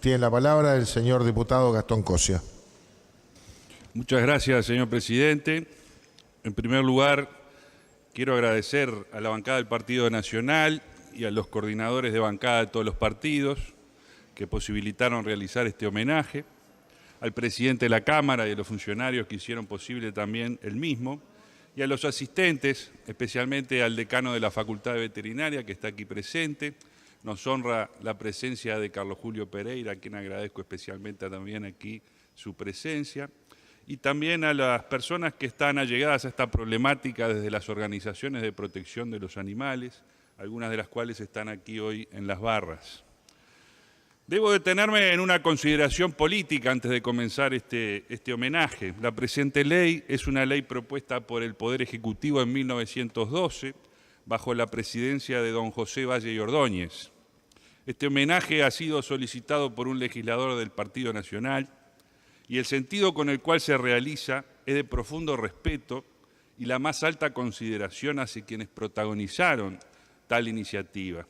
Tiene la palabra el señor diputado Gastón Cosia. Muchas gracias, señor presidente. En primer lugar, quiero agradecer a la bancada del Partido Nacional y a los coordinadores de bancada de todos los partidos que posibilitaron realizar este homenaje, al presidente de la Cámara y a los funcionarios que hicieron posible también el mismo, y a los asistentes, especialmente al decano de la Facultad de Veterinaria, que está aquí presente. Nos honra la presencia de Carlos Julio Pereira, a quien agradezco especialmente también aquí su presencia, y también a las personas que están allegadas a esta problemática desde las organizaciones de protección de los animales, algunas de las cuales están aquí hoy en las barras. Debo detenerme en una consideración política antes de comenzar este homenaje. La presente ley es una ley propuesta por el Poder Ejecutivo en 1912, bajo la presidencia de don José Valle y Ordóñez. Este homenaje ha sido solicitado por un legislador del Partido Nacional y el sentido con el cual se realiza es de profundo respeto y la más alta consideración hacia quienes protagonizaron tal iniciativa: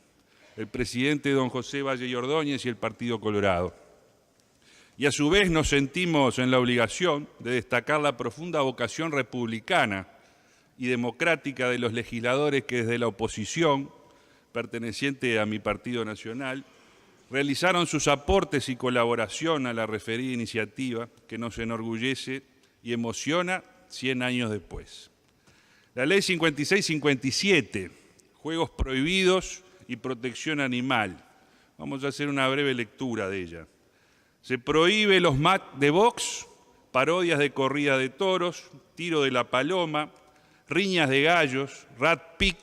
el presidente don José Valle y Ordóñez y el Partido Colorado. Y a su vez nos sentimos en la obligación de destacar la profunda vocación republicana y democrática de los legisladores que desde la oposición, perteneciente a mi Partido Nacional, realizaron sus aportes y colaboración a la referida iniciativa que nos enorgullece y emociona 100 años después. La Ley 5657, Juegos Prohibidos y Protección Animal. Vamos a hacer una breve lectura de ella. Se prohíbe los match de box, parodias de corrida de toros, tiro de la paloma, riñas de gallos, rat pick.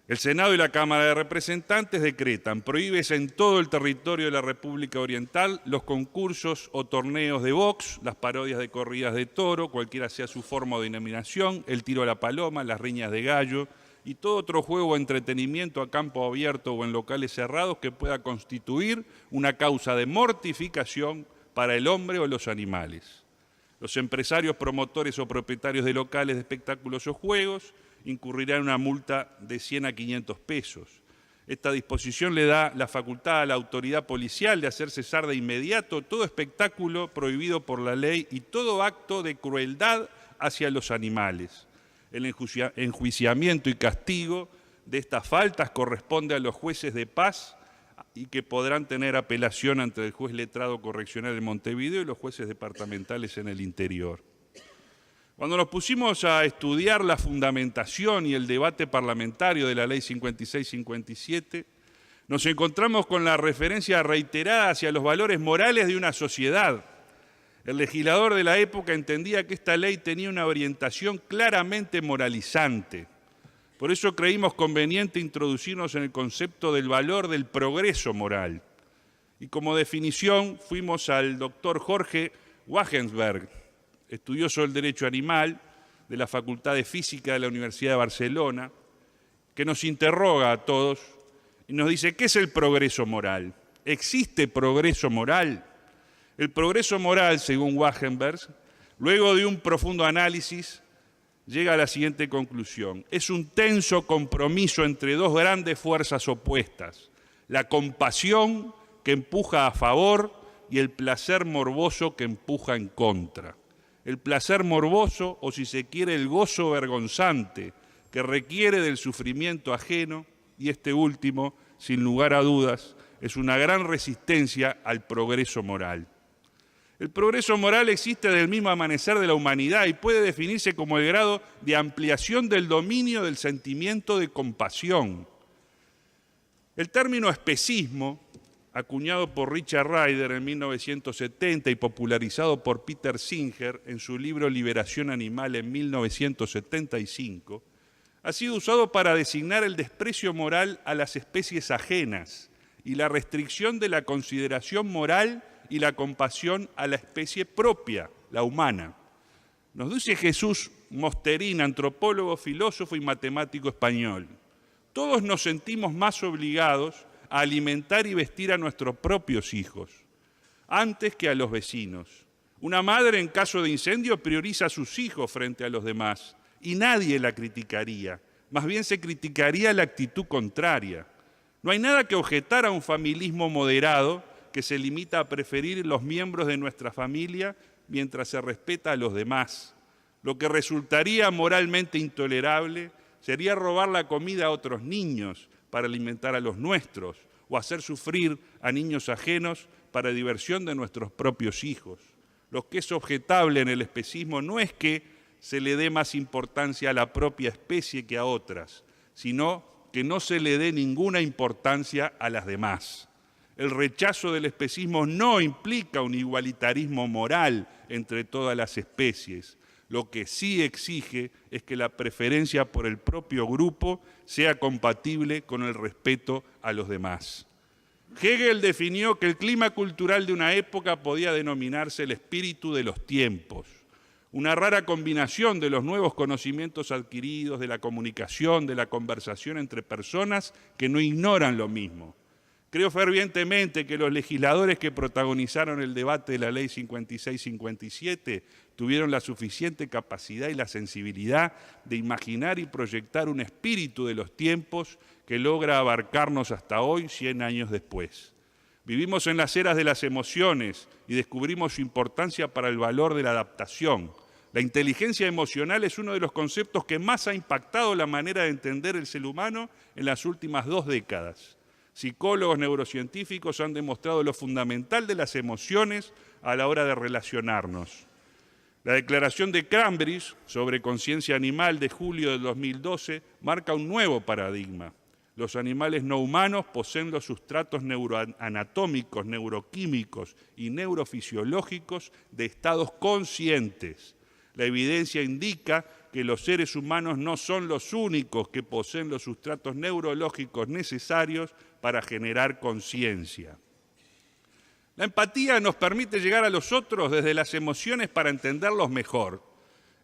El Senado y la Cámara de Representantes decretan: prohíbese en todo el territorio de la República Oriental los concursos o torneos de box, las parodias de corridas de toro, cualquiera sea su forma o denominación, el tiro a la paloma, las riñas de gallo y todo otro juego o entretenimiento a campo abierto o en locales cerrados que pueda constituir una causa de mortificación para el hombre o los animales. Los empresarios, promotores o propietarios de locales de espectáculos o juegos incurrirán en una multa de 100 a 500 pesos. Esta disposición le da la facultad a la autoridad policial de hacer cesar de inmediato todo espectáculo prohibido por la ley y todo acto de crueldad hacia los animales. El enjuiciamiento y castigo de estas faltas corresponde a los jueces de paz y que podrán tener apelación ante el juez letrado correccional de Montevideo y los jueces departamentales en el interior. Cuando nos pusimos a estudiar la fundamentación y el debate parlamentario de la Ley 5657, nos encontramos con la referencia reiterada hacia los valores morales de una sociedad. El legislador de la época entendía que esta ley tenía una orientación claramente moralizante. Por eso creímos conveniente introducirnos en el concepto del valor del progreso moral. Y como definición fuimos al doctor Jorge Wagensberg, estudioso del derecho animal de la Facultad de Física de la Universidad de Barcelona, que nos interroga a todos y nos dice: ¿qué es el progreso moral? ¿Existe progreso moral? El progreso moral, según Wagensberg, luego de un profundo análisis, llega a la siguiente conclusión: es un tenso compromiso entre dos grandes fuerzas opuestas, la compasión que empuja a favor y el placer morboso que empuja en contra. El placer morboso, o si se quiere, el gozo vergonzante, que requiere del sufrimiento ajeno, y este último, sin lugar a dudas, es una gran resistencia al progreso moral. El progreso moral existe desde el mismo amanecer de la humanidad y puede definirse como el grado de ampliación del dominio del sentimiento de compasión. El término especismo, acuñado por Richard Ryder en 1970 y popularizado por Peter Singer en su libro Liberación Animal en 1975, ha sido usado para designar el desprecio moral a las especies ajenas y la restricción de la consideración moral y la compasión a la especie propia, la humana. Nos dice Jesús Mosterín, antropólogo, filósofo y matemático español: todos nos sentimos más obligados a alimentar y vestir a nuestros propios hijos, antes que a los vecinos. Una madre en caso de incendio prioriza a sus hijos frente a los demás y nadie la criticaría, más bien se criticaría la actitud contraria. No hay nada que objetar a un familismo moderado que se limita a preferir los miembros de nuestra familia mientras se respeta a los demás. Lo que resultaría moralmente intolerable sería robar la comida a otros niños para alimentar a los nuestros o hacer sufrir a niños ajenos para diversión de nuestros propios hijos. Lo que es objetable en el especismo no es que se le dé más importancia a la propia especie que a otras, sino que no se le dé ninguna importancia a las demás. El rechazo del especismo no implica un igualitarismo moral entre todas las especies. Lo que sí exige es que la preferencia por el propio grupo sea compatible con el respeto a los demás. Hegel definió que el clima cultural de una época podía denominarse el espíritu de los tiempos, una rara combinación de los nuevos conocimientos adquiridos, de la comunicación, de la conversación entre personas que no ignoran lo mismo. Creo fervientemente que los legisladores que protagonizaron el debate de la Ley 56-57 tuvieron la suficiente capacidad y la sensibilidad de imaginar y proyectar un espíritu de los tiempos que logra abarcarnos hasta hoy, 100 años después. Vivimos en las eras de las emociones y descubrimos su importancia para el valor de la adaptación. La inteligencia emocional es uno de los conceptos que más ha impactado la manera de entender el ser humano en las últimas 2 décadas. Psicólogos neurocientíficos han demostrado lo fundamental de las emociones a la hora de relacionarnos. La declaración de Cambridge sobre conciencia animal de julio del 2012 marca un nuevo paradigma. Los animales no humanos poseen los sustratos neuroanatómicos, neuroquímicos y neurofisiológicos de estados conscientes. La evidencia indica que los seres humanos no son los únicos que poseen los sustratos neurológicos necesarios para generar conciencia. La empatía nos permite llegar a los otros desde las emociones para entenderlos mejor.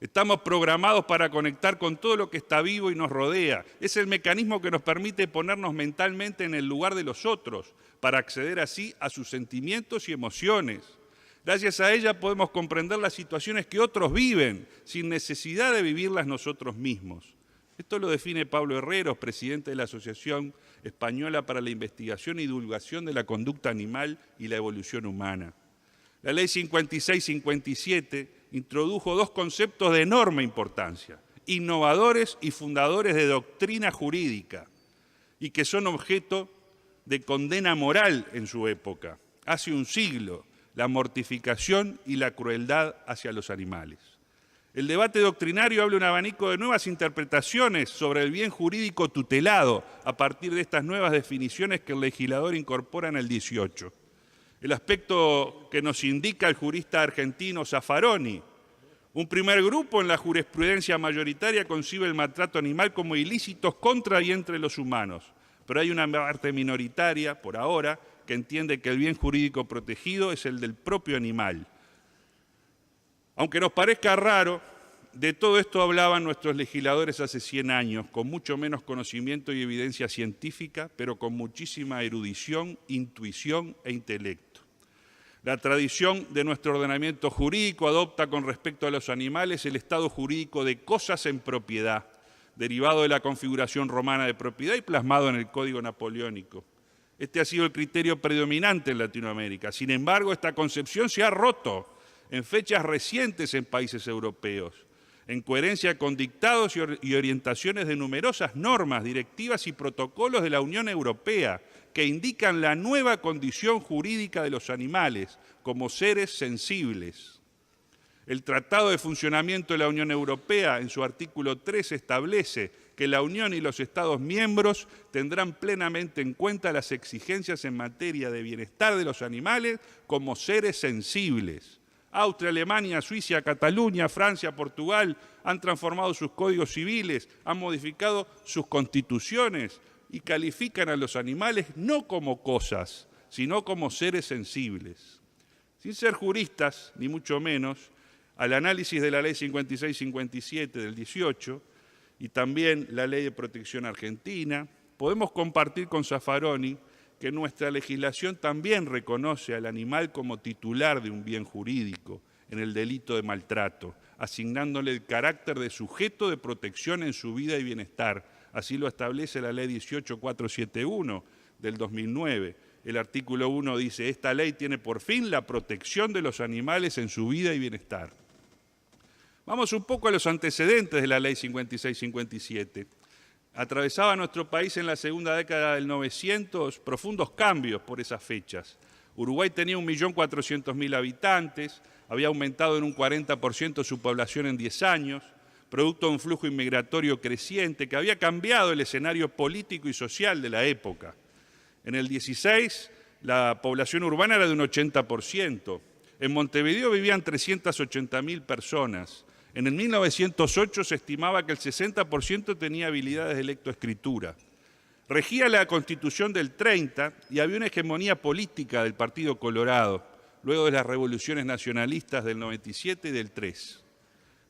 Estamos programados para conectar con todo lo que está vivo y nos rodea. Es el mecanismo que nos permite ponernos mentalmente en el lugar de los otros, para acceder así a sus sentimientos y emociones. Gracias a ella podemos comprender las situaciones que otros viven, sin necesidad de vivirlas nosotros mismos. Esto lo define Pablo Herreros, presidente de la Asociación Española para la Investigación y Divulgación de la Conducta Animal y la Evolución Humana. La Ley 56-57 introdujo 2 conceptos de enorme importancia, innovadores y fundadores de doctrina jurídica, y que son objeto de condena moral en su época, hace un siglo: la mortificación y la crueldad hacia los animales. El debate doctrinario abre un abanico de nuevas interpretaciones sobre el bien jurídico tutelado a partir de estas nuevas definiciones que el legislador incorpora en el 18. El aspecto que nos indica el jurista argentino Zaffaroni. Un primer grupo en la jurisprudencia mayoritaria concibe el maltrato animal como ilícitos contra y entre los humanos, pero hay una parte minoritaria, por ahora, que entiende que el bien jurídico protegido es el del propio animal. Aunque nos parezca raro, de todo esto hablaban nuestros legisladores hace 100 años, con mucho menos conocimiento y evidencia científica, pero con muchísima erudición, intuición e intelecto. La tradición de nuestro ordenamiento jurídico adopta con respecto a los animales el estado jurídico de cosas en propiedad, derivado de la configuración romana de propiedad y plasmado en el Código Napoleónico. Este ha sido el criterio predominante en Latinoamérica. Sin embargo, esta concepción se ha roto en fechas recientes en países europeos, en coherencia con dictados y orientaciones de numerosas normas, directivas y protocolos de la Unión Europea que indican la nueva condición jurídica de los animales como seres sensibles. El Tratado de Funcionamiento de la Unión Europea, en su artículo 3, establece que la Unión y los Estados miembros tendrán plenamente en cuenta las exigencias en materia de bienestar de los animales como seres sensibles. Austria, Alemania, Suiza, Cataluña, Francia, Portugal han transformado sus códigos civiles, han modificado sus constituciones y califican a los animales no como cosas, sino como seres sensibles. Sin ser juristas, ni mucho menos, al análisis de la Ley 56-57 del 18 y también la Ley de Protección Argentina, podemos compartir con Zaffaroni que nuestra legislación también reconoce al animal como titular de un bien jurídico en el delito de maltrato, asignándole el carácter de sujeto de protección en su vida y bienestar. Así lo establece la Ley 18471 del 2009, el artículo 1 dice: esta ley tiene por fin la protección de los animales en su vida y bienestar. Vamos un poco a los antecedentes de la ley 56-57. Atravesaba nuestro país en la segunda década del 900 profundos cambios por esas fechas. Uruguay tenía 1.400.000 habitantes, había aumentado en un 40% su población en 10 años, producto de un flujo inmigratorio creciente que había cambiado el escenario político y social de la época. En el 16, la población urbana era de un 80%. En Montevideo vivían 380.000 personas. En el 1908 se estimaba que el 60% tenía habilidades de lectoescritura. Regía la Constitución del 30 y había una hegemonía política del Partido Colorado, luego de las revoluciones nacionalistas del 97 y del 3.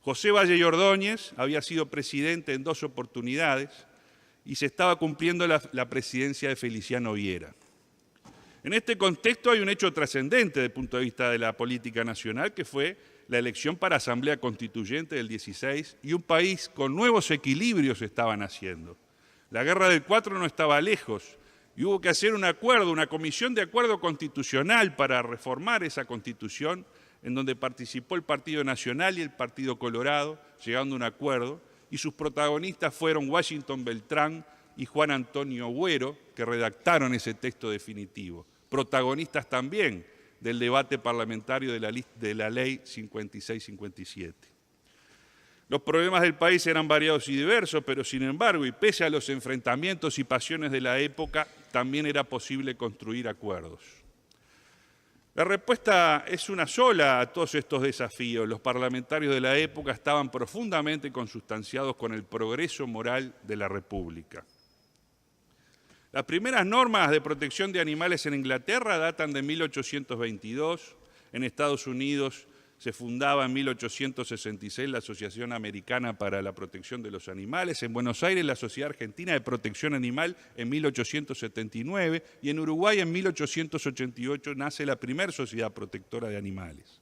José Valle y Ordóñez había sido presidente en 2 oportunidades y se estaba cumpliendo la presidencia de Feliciano Viera. En este contexto hay un hecho trascendente desde el punto de vista de la política nacional, que fue la elección para Asamblea Constituyente del 16, y un país con nuevos equilibrios estaba naciendo. La Guerra del 4 no estaba lejos y hubo que hacer un acuerdo, una comisión de acuerdo constitucional para reformar esa Constitución, en donde participó el Partido Nacional y el Partido Colorado, llegando a un acuerdo, y sus protagonistas fueron Washington Beltrán y Juan Antonio Güero, que redactaron ese texto definitivo. Protagonistas también del debate parlamentario de la ley 56-57. Los problemas del país eran variados y diversos, pero sin embargo, y pese a los enfrentamientos y pasiones de la época, también era posible construir acuerdos. La respuesta es una sola a todos estos desafíos. Los parlamentarios de la época estaban profundamente consustanciados con el progreso moral de la República. Las primeras normas de protección de animales en Inglaterra datan de 1822. En Estados Unidos se fundaba en 1866 la Asociación Americana para la Protección de los Animales. En Buenos Aires la Sociedad Argentina de Protección Animal en 1879. Y en Uruguay en 1888 nace la primera Sociedad Protectora de Animales.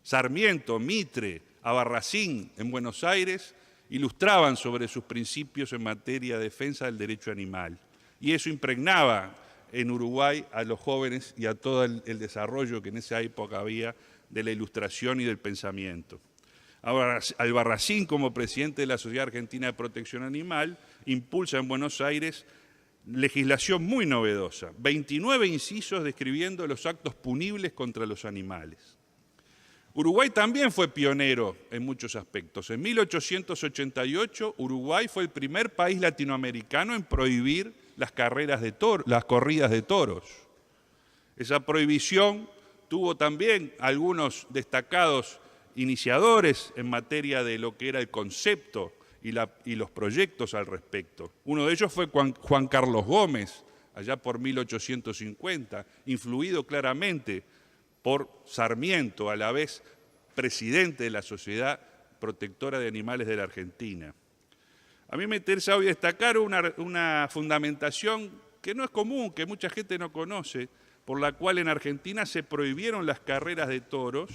Sarmiento, Mitre, Albarracín en Buenos Aires ilustraban sobre sus principios en materia de defensa del derecho animal. Y eso impregnaba en Uruguay a los jóvenes y a todo el desarrollo que en esa época había de la ilustración y del pensamiento. Albarracín, como presidente de la Sociedad Argentina de Protección Animal, impulsa en Buenos Aires legislación muy novedosa, 29 incisos describiendo los actos punibles contra los animales. Uruguay también fue pionero en muchos aspectos. En 1888, Uruguay fue el primer país latinoamericano en prohibir las corridas de toros. Esa prohibición tuvo también algunos destacados iniciadores en materia de lo que era el concepto y los proyectos al respecto. Uno de ellos fue Juan Carlos Gómez, allá por 1850, influido claramente por Sarmiento, a la vez presidente de la Sociedad Protectora de Animales de la Argentina. A mí me interesa hoy destacar una fundamentación que no es común, que mucha gente no conoce, por la cual en Argentina se prohibieron las corridas de toros,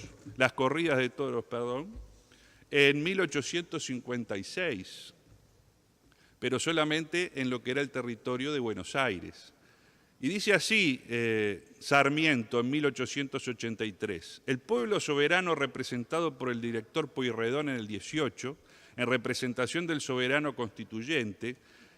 en 1856, pero solamente en lo que era el territorio de Buenos Aires. Y dice así Sarmiento en 1883: el pueblo soberano representado por el director Pueyrredón en el 18, en representación del soberano constituyente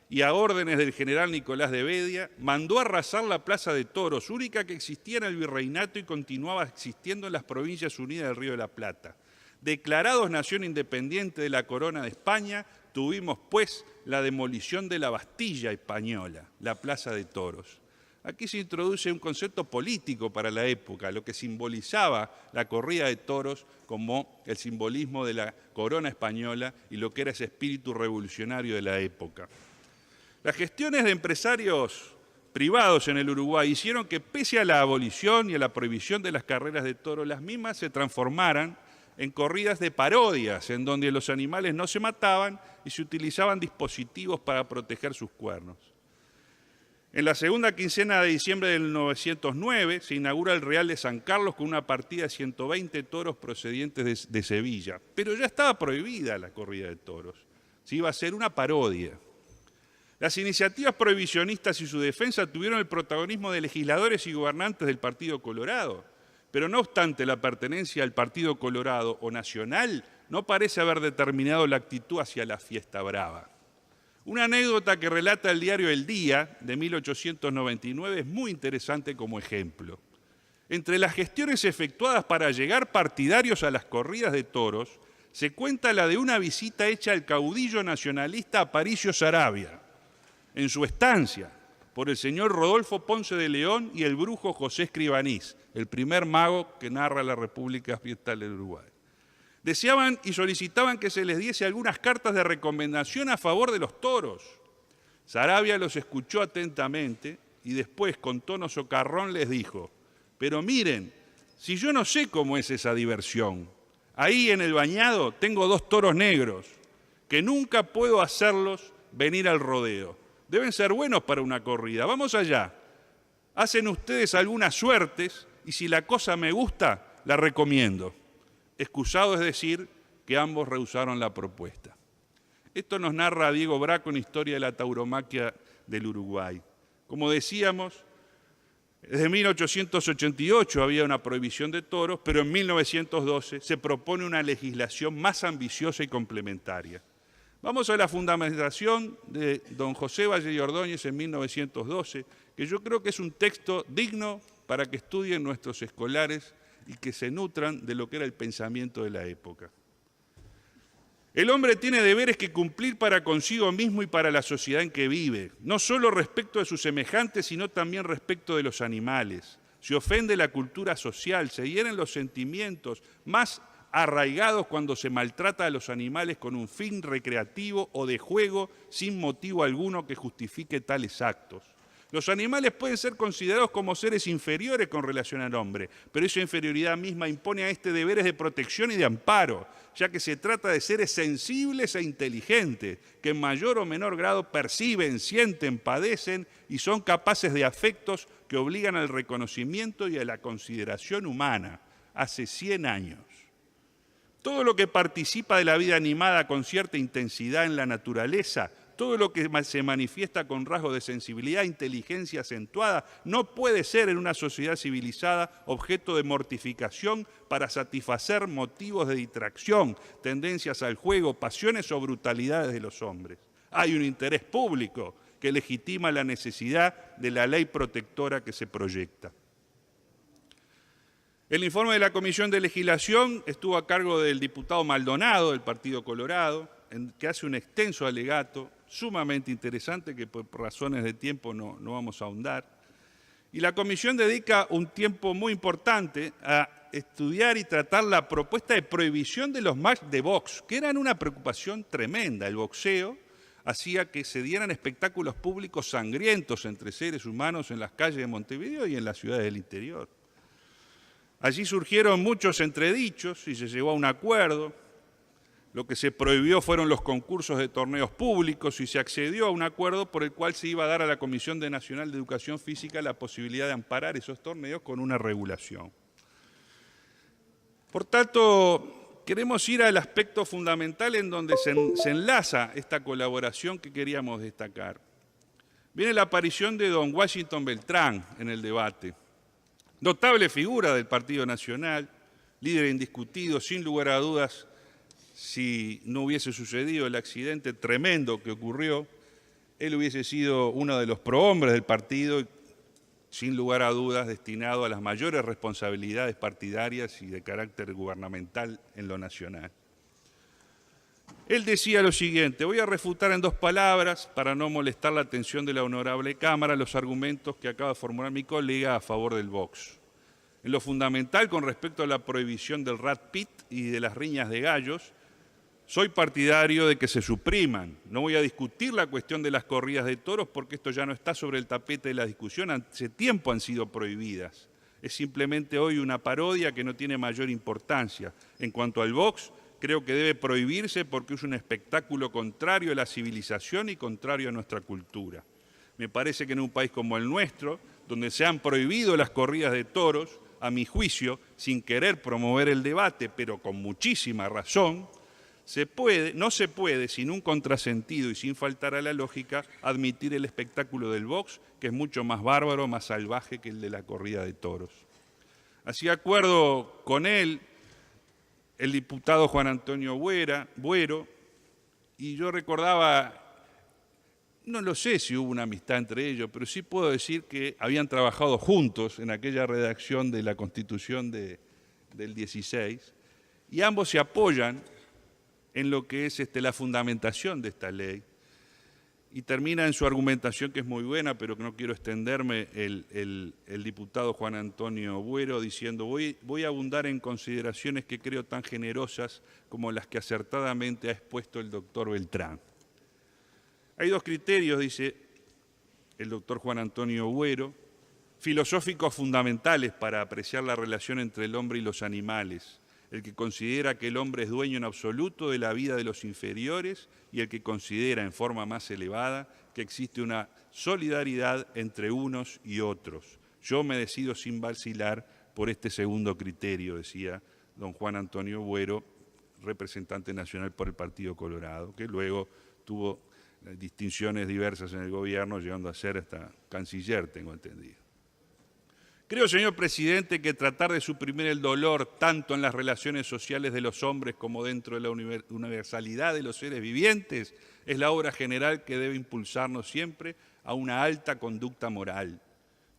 y a órdenes del general Nicolás de Bedia, mandó arrasar la Plaza de Toros, única que existía en el virreinato y continuaba existiendo en las Provincias Unidas del Río de la Plata. Declarados nación independiente de la Corona de España, tuvimos pues la demolición de la Bastilla española, la Plaza de Toros. Aquí se introduce un concepto político para la época, lo que simbolizaba la corrida de toros como el simbolismo de la corona española y lo que era ese espíritu revolucionario de la época. Las gestiones de empresarios privados en el Uruguay hicieron que, pese a la abolición y a la prohibición de las carreras de toros, las mismas se transformaran en corridas de parodias, en donde los animales no se mataban y se utilizaban dispositivos para proteger sus cuernos. En la segunda quincena de diciembre del 1909 se inaugura el Real de San Carlos con una partida de 120 toros procedientes de Sevilla. Pero ya estaba prohibida la corrida de toros. Se iba a hacer una parodia. Las iniciativas prohibicionistas y su defensa tuvieron el protagonismo de legisladores y gobernantes del Partido Colorado, pero no obstante la pertenencia al Partido Colorado o nacional no parece haber determinado la actitud hacia la fiesta brava. Una anécdota que relata el diario El Día de 1899 es muy interesante como ejemplo. Entre las gestiones efectuadas para llegar partidarios a las corridas de toros, se cuenta la de una visita hecha al caudillo nacionalista Aparicio Saravia, en su estancia, por el señor Rodolfo Ponce de León y el brujo José Escribanís, el primer mago que narra la República Fiestal del Uruguay. Deseaban y solicitaban que se les diese algunas cartas de recomendación a favor de los toros. Saravia los escuchó atentamente y después, con tono socarrón, les dijo: pero miren, si yo no sé cómo es esa diversión, ahí en el bañado tengo 2 toros negros, que nunca puedo hacerlos venir al rodeo. Deben ser buenos para una corrida. Vamos allá. Hacen ustedes algunas suertes y si la cosa me gusta, la recomiendo. Excusado es decir que ambos rehusaron la propuesta. Esto nos narra Diego Braco en Historia de la Tauromaquia del Uruguay. Como decíamos, desde 1888 había una prohibición de toros, pero en 1912 se propone una legislación más ambiciosa y complementaria. Vamos a la fundamentación de don José Valle y Ordóñez en 1912, que yo creo que es un texto digno para que estudien nuestros escolares y que se nutran de lo que era el pensamiento de la época. El hombre tiene deberes que cumplir para consigo mismo y para la sociedad en que vive, no solo respecto de sus semejantes, sino también respecto de los animales. Se ofende la cultura social, se hieren los sentimientos más arraigados cuando se maltrata a los animales con un fin recreativo o de juego sin motivo alguno que justifique tales actos. Los animales pueden ser considerados como seres inferiores con relación al hombre, pero esa inferioridad misma impone a este deberes de protección y de amparo, ya que se trata de seres sensibles e inteligentes, que en mayor o menor grado perciben, sienten, padecen y son capaces de afectos que obligan al reconocimiento y a la consideración humana. Hace 100 años. Todo lo que participa de la vida animada con cierta intensidad en la naturaleza, todo lo que se manifiesta con rasgos de sensibilidad e inteligencia acentuada, no puede ser en una sociedad civilizada objeto de mortificación para satisfacer motivos de distracción, tendencias al juego, pasiones o brutalidades de los hombres. Hay un interés público que legitima la necesidad de la ley protectora que se proyecta. El informe de la Comisión de Legislación estuvo a cargo del diputado Maldonado, del Partido Colorado, que hace un extenso alegato sumamente interesante que por razones de tiempo no vamos a ahondar. Y la comisión dedica un tiempo muy importante a estudiar y tratar la propuesta de prohibición de los matches de box, que eran una preocupación tremenda. El boxeo hacía que se dieran espectáculos públicos sangrientos entre seres humanos en las calles de Montevideo y en las ciudades del interior. Allí surgieron muchos entredichos y se llegó a un acuerdo. Lo que se prohibió fueron los concursos de torneos públicos y se accedió a un acuerdo por el cual se iba a dar a la Comisión Nacional de Educación Física la posibilidad de amparar esos torneos con una regulación. Por tanto, queremos ir al aspecto fundamental en donde se enlaza esta colaboración que queríamos destacar. Viene la aparición de don Washington Beltrán en el debate. Notable figura del Partido Nacional, líder indiscutido, sin lugar a dudas, si no hubiese sucedido el accidente tremendo que ocurrió, él hubiese sido uno de los prohombres del partido, sin lugar a dudas destinado a las mayores responsabilidades partidarias y de carácter gubernamental en lo nacional. Él decía lo siguiente: voy a refutar en 2 palabras, para no molestar la atención de la honorable Cámara, los argumentos que acaba de formular mi colega a favor del box. En lo fundamental, con respecto a la prohibición del rat pit y de las riñas de gallos, soy partidario de que se supriman. No voy a discutir la cuestión de las corridas de toros porque esto ya no está sobre el tapete de la discusión, hace tiempo han sido prohibidas. Es simplemente hoy una parodia que no tiene mayor importancia. En cuanto al box, creo que debe prohibirse porque es un espectáculo contrario a la civilización y contrario a nuestra cultura. Me parece que en un país como el nuestro, donde se han prohibido las corridas de toros, a mi juicio, sin querer promover el debate, pero con muchísima razón, No se puede, sin un contrasentido y sin faltar a la lógica, admitir el espectáculo del box, que es mucho más bárbaro, más salvaje que el de la corrida de toros. Así acuerdo con él el diputado Juan Antonio Buero, y yo recordaba, no lo sé si hubo una amistad entre ellos, pero sí puedo decir que habían trabajado juntos en aquella redacción de la Constitución del 16, y ambos se apoyan en lo que es la fundamentación de esta ley. Y termina en su argumentación, que es muy buena, pero que no quiero extenderme, el diputado Juan Antonio Buero diciendo: voy a abundar en consideraciones que creo tan generosas como las que acertadamente ha expuesto el doctor Beltrán. Hay dos criterios, dice el doctor Juan Antonio Buero, filosóficos fundamentales para apreciar la relación entre el hombre y los animales: el que considera que el hombre es dueño en absoluto de la vida de los inferiores y el que considera en forma más elevada que existe una solidaridad entre unos y otros. Yo me decido sin vacilar por este segundo criterio, decía don Juan Antonio Buero, representante nacional por el Partido Colorado, que luego tuvo distinciones diversas en el gobierno, llegando a ser hasta canciller, tengo entendido. Creo, señor presidente, que tratar de suprimir el dolor tanto en las relaciones sociales de los hombres como dentro de la universalidad de los seres vivientes es la obra general que debe impulsarnos siempre a una alta conducta moral.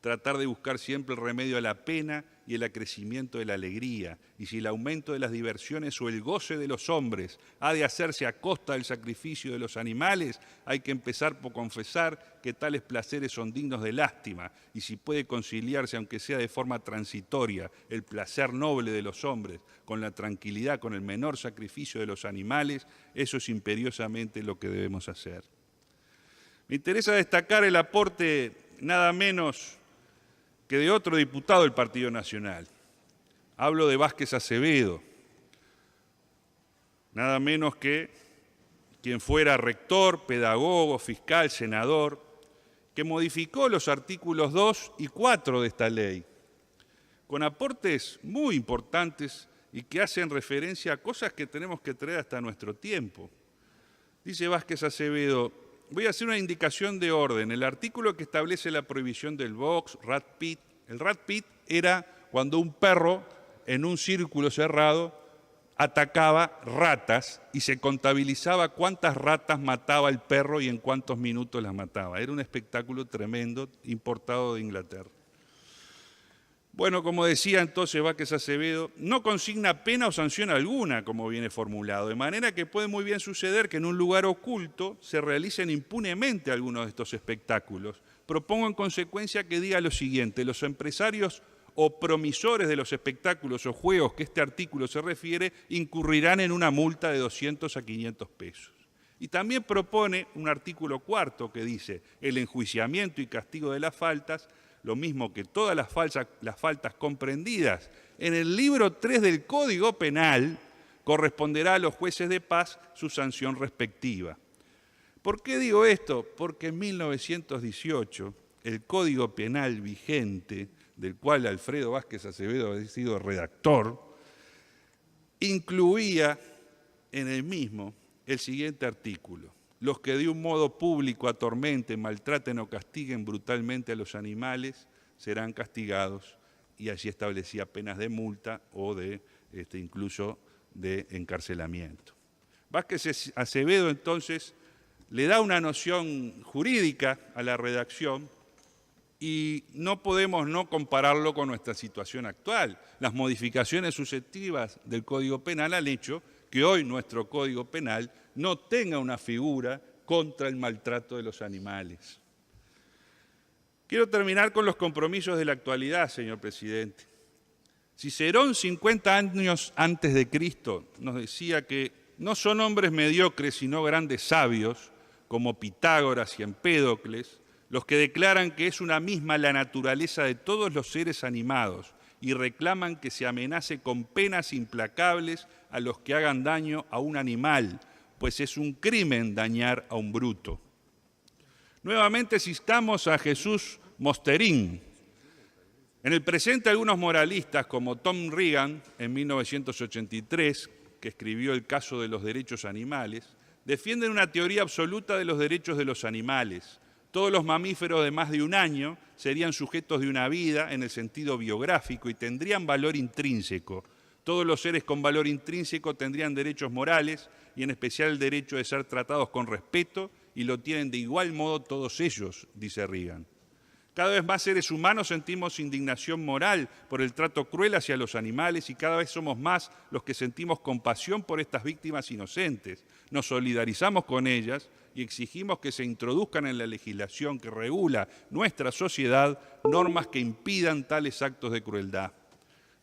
Tratar de buscar siempre el remedio a la pena y el acrecimiento de la alegría. Y si el aumento de las diversiones o el goce de los hombres ha de hacerse a costa del sacrificio de los animales, hay que empezar por confesar que tales placeres son dignos de lástima. Y si puede conciliarse, aunque sea de forma transitoria, el placer noble de los hombres con la tranquilidad, con el menor sacrificio de los animales, eso es imperiosamente lo que debemos hacer. Me interesa destacar el aporte nada menos que de otro diputado del Partido Nacional. Hablo de Vázquez Acevedo, nada menos que quien fuera rector, pedagogo, fiscal, senador, que modificó los artículos 2 y 4 de esta ley, con aportes muy importantes y que hacen referencia a cosas que tenemos que traer hasta nuestro tiempo. Dice Vázquez Acevedo: voy a hacer una indicación de orden. El artículo que establece la prohibición del box, rat pit. El rat pit era cuando un perro en un círculo cerrado atacaba ratas y se contabilizaba cuántas ratas mataba el perro y en cuántos minutos las mataba. Era un espectáculo tremendo, importado de Inglaterra. Bueno, como decía entonces Vázquez Acevedo, no consigna pena o sanción alguna, como viene formulado, de manera que puede muy bien suceder que en un lugar oculto se realicen impunemente algunos de estos espectáculos. Propongo en consecuencia que diga lo siguiente: los empresarios o promisores de los espectáculos o juegos que este artículo se refiere incurrirán en una multa de 200 a 500 pesos. Y también propone un artículo 4 que dice: el enjuiciamiento y castigo de las faltas, lo mismo que todas las faltas comprendidas en el libro 3 del Código Penal, corresponderá a los jueces de paz su sanción respectiva. ¿Por qué digo esto? Porque en 1918 el Código Penal vigente, del cual Alfredo Vázquez Acevedo ha sido redactor, incluía en el mismo el siguiente artículo: los que de un modo público atormenten, maltraten o castiguen brutalmente a los animales serán castigados, y allí establecía penas de multa o de incluso de encarcelamiento. Vázquez Acevedo entonces le da una noción jurídica a la redacción y no podemos no compararlo con nuestra situación actual. Las modificaciones sucesivas del Código Penal han hecho que hoy nuestro Código Penal no tenga una figura contra el maltrato de los animales. Quiero terminar con los compromisos de la actualidad, señor presidente. Cicerón, 50 años antes de Cristo, nos decía que no son hombres mediocres, sino grandes sabios, como Pitágoras y Empédocles, los que declaran que es una misma la naturaleza de todos los seres animados y reclaman que se amenace con penas implacables a los que hagan daño a un animal, pues es un crimen dañar a un bruto. Nuevamente citamos a Jesús Mosterín. En el presente algunos moralistas, como Tom Regan en 1983, que escribió El caso de los derechos animales, defienden una teoría absoluta de los derechos de los animales. Todos los mamíferos de más de un año serían sujetos de una vida en el sentido biográfico y tendrían valor intrínseco. Todos los seres con valor intrínseco tendrían derechos morales y en especial el derecho de ser tratados con respeto y lo tienen de igual modo todos ellos, dice Reagan. Cada vez más seres humanos sentimos indignación moral por el trato cruel hacia los animales y cada vez somos más los que sentimos compasión por estas víctimas inocentes. Nos solidarizamos con ellas y exigimos que se introduzcan en la legislación que regula nuestra sociedad normas que impidan tales actos de crueldad.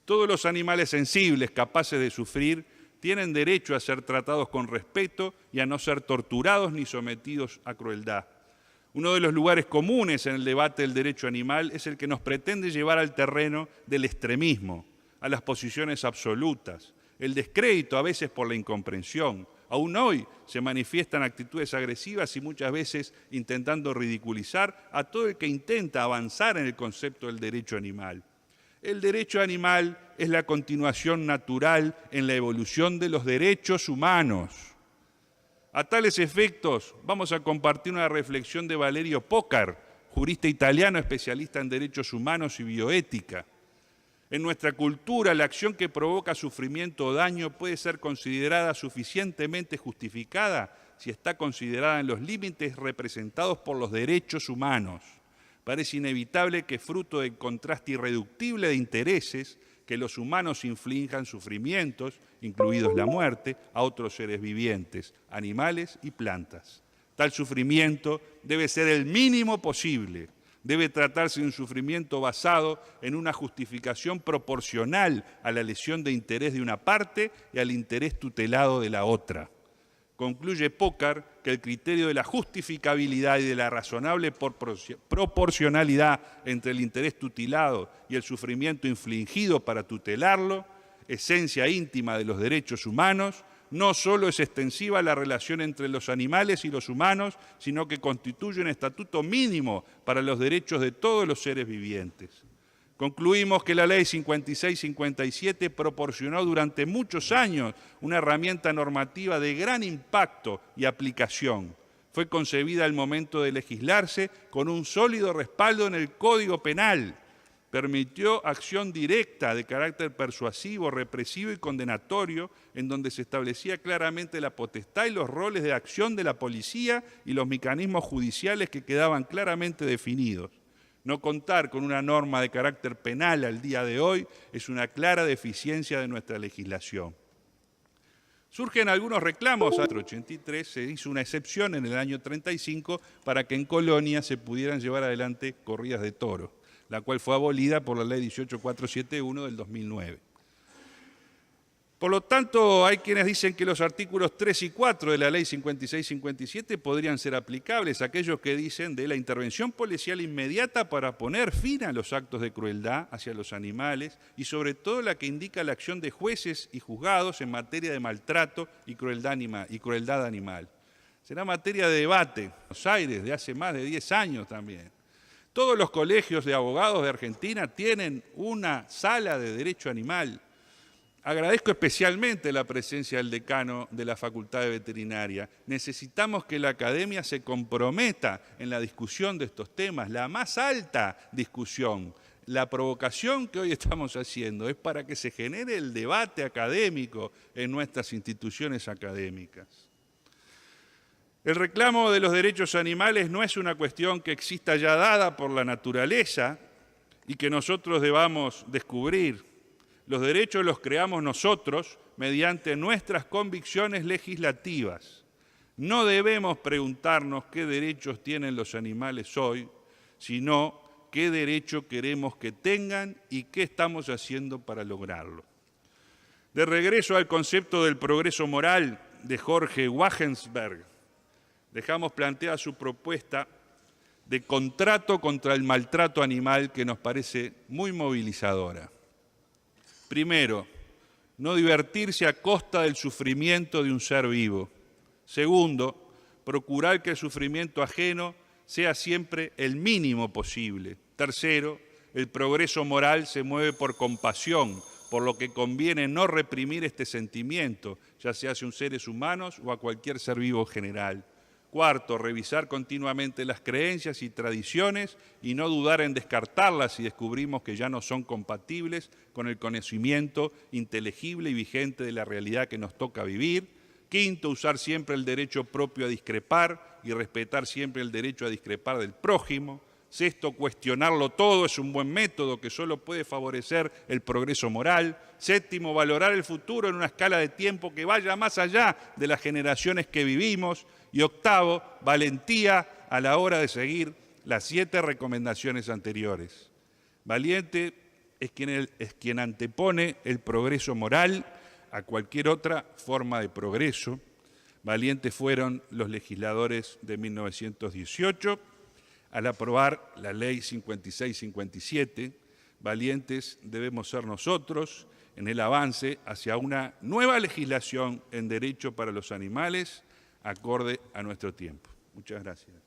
Todos los animales sensibles, capaces de sufrir, tienen derecho a ser tratados con respeto y a no ser torturados ni sometidos a crueldad. Uno de los lugares comunes en el debate del derecho animal es el que nos pretende llevar al terreno del extremismo, a las posiciones absolutas, el descrédito a veces por la incomprensión. Aún hoy se manifiestan actitudes agresivas y muchas veces intentando ridiculizar a todo el que intenta avanzar en el concepto del derecho animal. El derecho animal es la continuación natural en la evolución de los derechos humanos. A tales efectos, vamos a compartir una reflexión de Valerio Pócar, jurista italiano especialista en derechos humanos y bioética. En nuestra cultura, la acción que provoca sufrimiento o daño puede ser considerada suficientemente justificada si está considerada en los límites representados por los derechos humanos. Parece inevitable que fruto del contraste irreductible de intereses, que los humanos inflijan sufrimientos, incluidos la muerte, a otros seres vivientes, animales y plantas. Tal sufrimiento debe ser el mínimo posible. Debe tratarse de un sufrimiento basado en una justificación proporcional a la lesión de interés de una parte y al interés tutelado de la otra. Concluye Pócar que el criterio de la justificabilidad y de la razonable proporcionalidad entre el interés tutelado y el sufrimiento infligido para tutelarlo, esencia íntima de los derechos humanos, no solo es extensiva a la relación entre los animales y los humanos, sino que constituye un estatuto mínimo para los derechos de todos los seres vivientes. Concluimos que la Ley 56-57 proporcionó durante muchos años una herramienta normativa de gran impacto y aplicación. Fue concebida al momento de legislarse con un sólido respaldo en el Código Penal. Permitió acción directa de carácter persuasivo, represivo y condenatorio, en donde se establecía claramente la potestad y los roles de acción de la policía y los mecanismos judiciales que quedaban claramente definidos. No contar con una norma de carácter penal al día de hoy es una clara deficiencia de nuestra legislación. Surgen algunos reclamos. En el 83 se hizo una excepción en el año 35 para que en Colonia se pudieran llevar adelante corridas de toros, la cual fue abolida por la Ley 18471 del 2009. Por lo tanto, hay quienes dicen que los artículos 3 y 4 de la Ley 56-57 podrían ser aplicables, aquellos que dicen de la intervención policial inmediata para poner fin a los actos de crueldad hacia los animales y sobre todo la que indica la acción de jueces y juzgados en materia de maltrato y crueldad animal. Será materia de debate en Buenos Aires de hace más de 10 años también. Todos los colegios de abogados de Argentina tienen una sala de derecho animal. Agradezco especialmente la presencia del decano de la Facultad de Veterinaria. Necesitamos que la academia se comprometa en la discusión de estos temas, la más alta discusión. La provocación que hoy estamos haciendo es para que se genere el debate académico en nuestras instituciones académicas. El reclamo de los derechos animales no es una cuestión que exista ya dada por la naturaleza y que nosotros debamos descubrir. Los derechos los creamos nosotros mediante nuestras convicciones legislativas. No debemos preguntarnos qué derechos tienen los animales hoy, sino qué derecho queremos que tengan y qué estamos haciendo para lograrlo. De regreso al concepto del progreso moral de Jorge Wagensberg, dejamos planteada su propuesta de contrato contra el maltrato animal que nos parece muy movilizadora. Primero, no divertirse a costa del sufrimiento de un ser vivo. Segundo, procurar que el sufrimiento ajeno sea siempre el mínimo posible. Tercero, el progreso moral se mueve por compasión, por lo que conviene no reprimir este sentimiento, ya sea hacia seres humanos o a cualquier ser vivo en general. Cuarto, revisar continuamente las creencias y tradiciones y no dudar en descartarlas si descubrimos que ya no son compatibles con el conocimiento inteligible y vigente de la realidad que nos toca vivir. Quinto, usar siempre el derecho propio a discrepar y respetar siempre el derecho a discrepar del prójimo. Sexto, cuestionarlo todo es un buen método que solo puede favorecer el progreso moral. Séptimo, valorar el futuro en una escala de tiempo que vaya más allá de las generaciones que vivimos. Y octavo, valentía a la hora de seguir las 7 recomendaciones anteriores. Valiente es quien antepone el progreso moral a cualquier otra forma de progreso. Valientes fueron los legisladores de 1918 al aprobar la Ley 5657. Valientes debemos ser nosotros en el avance hacia una nueva legislación en derecho para los animales acorde a nuestro tiempo. Muchas gracias.